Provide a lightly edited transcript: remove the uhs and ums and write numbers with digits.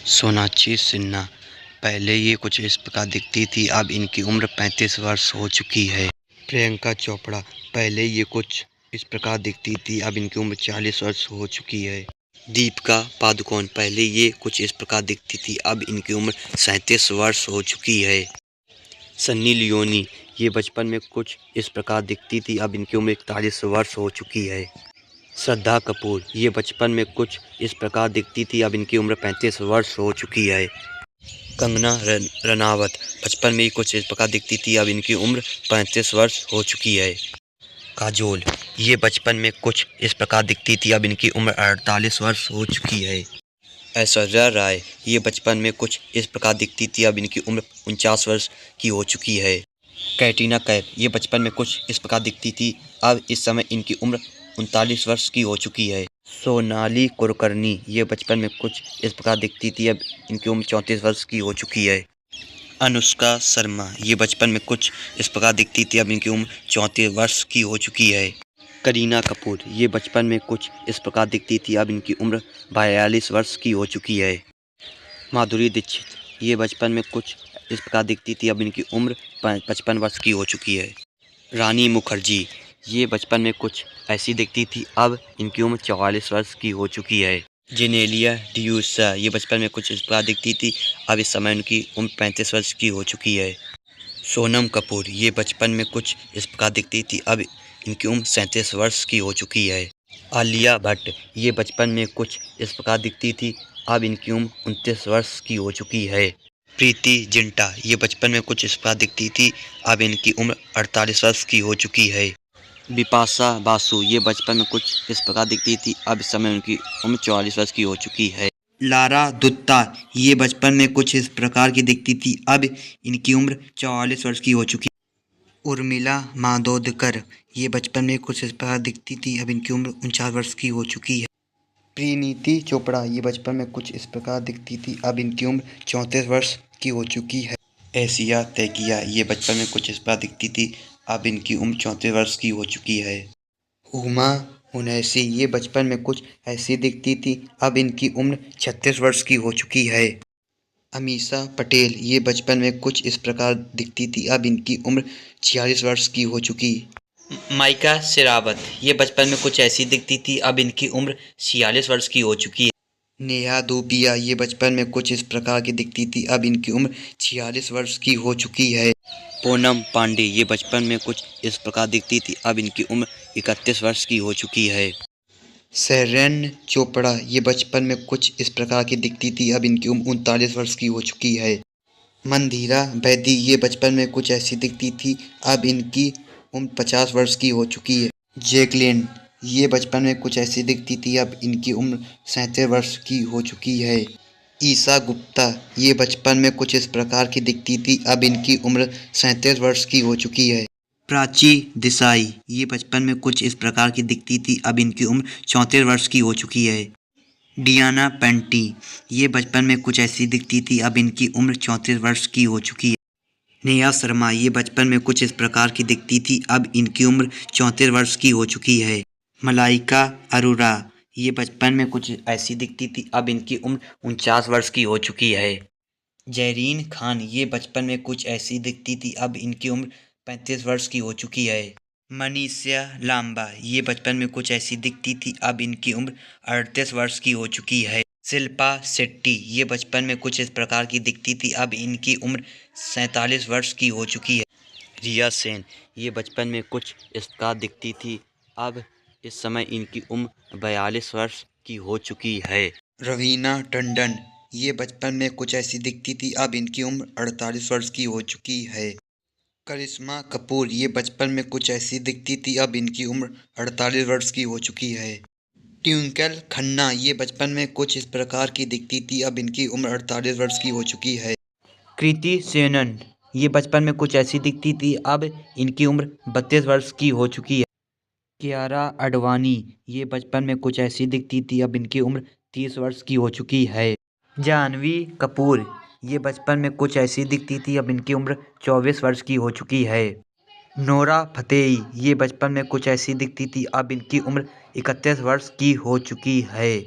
सोनाक्षी सिन्हा। पहले ये कुछ इस प्रकार दिखती थी, अब इनकी उम्र 35 वर्ष हो चुकी है। प्रियंका चोपड़ा। पहले ये कुछ इस प्रकार दिखती थी, अब इनकी उम्र 40 वर्ष हो चुकी है। दीपिका पादुकोण। पहले ये कुछ इस प्रकार दिखती थी, अब इनकी उम्र 37 वर्ष हो चुकी है। सन्नी लियोनी। ये बचपन में कुछ इस प्रकार दिखती थी, अब इनकी उम्र 41 वर्ष हो चुकी है। श्रद्धा कपूर। ये बचपन में कुछ इस प्रकार दिखती थी, अब इनकी उम्र 35 वर्ष हो चुकी है। कंगना रनावत। बचपन में ही कुछ इस प्रकार दिखती थी, अब इनकी उम्र 35 वर्ष हो चुकी है। काजोल। ये बचपन में कुछ इस प्रकार दिखती थी, अब इनकी उम्र 48 वर्ष हो चुकी है। ऐश्वर्या राय। ये बचपन में कुछ इस प्रकार दिखती थी, अब इनकी उम्र 49 वर्ष की हो चुकी है। कैटरीना कैफ। ये बचपन में कुछ इस प्रकार दिखती थी, अब इस समय इनकी उम्र 39 वर्ष की हो चुकी है। सोनाली कुलकर्णी। ये बचपन में कुछ इस प्रकार दिखती थी, अब इनकी उम्र 34 वर्ष की हो चुकी है। अनुष्का शर्मा। ये बचपन में कुछ इस प्रकार दिखती थी, अब इनकी उम्र 34 वर्ष की हो चुकी है। करीना कपूर। ये बचपन में कुछ इस प्रकार दिखती थी, अब इनकी उम्र 42 वर्ष की हो चुकी है। माधुरी दीक्षित। ये बचपन में कुछ इस प्रकार दिखती थी, अब इनकी उम्र 55 वर्ष की हो चुकी है। रानी मुखर्जी। ये बचपन में कुछ ऐसी दिखती थी, अब इनकी उम्र 44 वर्ष की हो चुकी है। जेनेलिया डिसूजा। ये बचपन में कुछ इस प्रकार दिखती थी, अब इस समय उनकी उम्र 35 वर्ष की हो चुकी है। सोनम कपूर। ये बचपन में कुछ इस प्रकार दिखती थी, अब इनकी उम्र 37 वर्ष की हो चुकी है। आलिया भट्ट। ये बचपन में कुछ इस प्रकार दिखती थी, अब इनकी उम्र 29 वर्ष की हो चुकी है। प्रीति जिंटा। ये बचपन में कुछ इस प्रकार दिखती थी, अब इनकी उम्र 48 वर्ष की हो चुकी है। बिपाशा बासु। ये बचपन में कुछ इस प्रकार दिखती थी, अब इस समय उनकी उम्र 44 वर्ष की हो चुकी है। लारा दत्ता। ये बचपन में कुछ इस प्रकार की दिखती थी, अब इनकी उम्र 44 वर्ष की हो चुकी है। उर्मिला मातोंडकर। ये बचपन में कुछ इस प्रकार दिखती थी, अब इनकी उम्र 49 वर्ष की हो चुकी है। परिणीति चोपड़ा। ये बचपन में कुछ इस प्रकार दिखती थी, अब इनकी उम्र 34 वर्ष की हो चुकी है। एशिया तैकिया। ये बचपन में कुछ इस प्रकार दिखती थी, अब इनकी उम्र 34 वर्ष की हो चुकी है। हुमा उनैसी। ये बचपन में कुछ ऐसी दिखती थी, अब इनकी उम्र 36 वर्ष की हो चुकी है। अमीषा पटेल। ये बचपन में कुछ इस प्रकार दिखती थी, अब इनकी उम्र 46 वर्ष की हो चुकी। माइका शेरावत। ये बचपन में कुछ ऐसी दिखती थी, अब इनकी उम्र 46 वर्ष की हो चुकी है। नेहा धूपिया। ये बचपन में कुछ इस प्रकार की दिखती थी, अब इनकी उम्र 46 वर्ष की हो चुकी है। पूनम पांडे। ये बचपन में कुछ इस प्रकार दिखती थी, अब इनकी उम्र 31 वर्ष की हो चुकी है। शरण चोपड़ा। ये बचपन में कुछ इस प्रकार की दिखती थी, अब इनकी उम्र 39 वर्ष की हो चुकी है। मंदिरा बैदी। ये बचपन में कुछ ऐसी दिखती थी, अब इनकी उम्र 50 वर्ष की हो चुकी है। जैकलिन। ये बचपन में कुछ ऐसी दिखती थी, अब इनकी उम्र 37 वर्ष की हो चुकी है। ईशा गुप्ता। ये बचपन में कुछ इस प्रकार की दिखती थी, अब इनकी उम्र 37 वर्ष की हो चुकी है। प्राची देसाई। ये बचपन में कुछ इस प्रकार की दिखती थी, अब इनकी उम्र 34 वर्ष की हो चुकी है। डियाना पेंटी। ये बचपन में कुछ ऐसी दिखती थी, अब इनकी उम्र 34 वर्ष की हो चुकी है। नेहा शर्मा। ये बचपन में कुछ इस प्रकार की दिखती थी, अब इनकी उम्र 34 वर्ष की हो चुकी है। मलाइका अरोरा। ये बचपन में कुछ ऐसी दिखती थी, अब इनकी उम्र 49 वर्ष की हो चुकी है। जैरीन खान। ये बचपन में कुछ ऐसी दिखती थी, अब इनकी उम्र 35 वर्ष की हो चुकी है। मनीषा लांबा। ये बचपन में कुछ ऐसी दिखती थी, अब इनकी उम्र 38 वर्ष की हो चुकी है। शिल्पा शेट्टी। ये बचपन में कुछ इस प्रकार की दिखती थी, अब इनकी उम्र 47 वर्ष की हो चुकी है। रिया सेन। ये बचपन में कुछ इस प्रकार दिखती थी, अब इस समय इनकी उम्र 42 वर्ष की हो चुकी है। रवीना टंडन। ये बचपन में कुछ ऐसी दिखती थी, अब इनकी उम्र 48 वर्ष की हो चुकी है। करिश्मा कपूर। ये बचपन में कुछ ऐसी दिखती थी, अब इनकी उम्र 48 वर्ष की हो चुकी है। ट्विंकल खन्ना। ये बचपन में कुछ इस प्रकार की दिखती थी, अब इनकी उम्र 48 वर्ष की हो चुकी है। कृति सेनन। ये बचपन में कुछ ऐसी दिखती थी, अब इनकी उम्र 32 वर्ष की हो चुकी है। कियारा आडवाणी। ये बचपन में कुछ ऐसी दिखती थी, अब इनकी उम्र 30 वर्ष की हो चुकी है। जानवी कपूर। ये बचपन में कुछ ऐसी दिखती थी, अब इनकी उम्र 24 वर्ष की हो चुकी है। Nora Fatehi. ये बचपन में कुछ ऐसी दिखती थी, अब इनकी उम्र 31 वर्ष की हो चुकी है।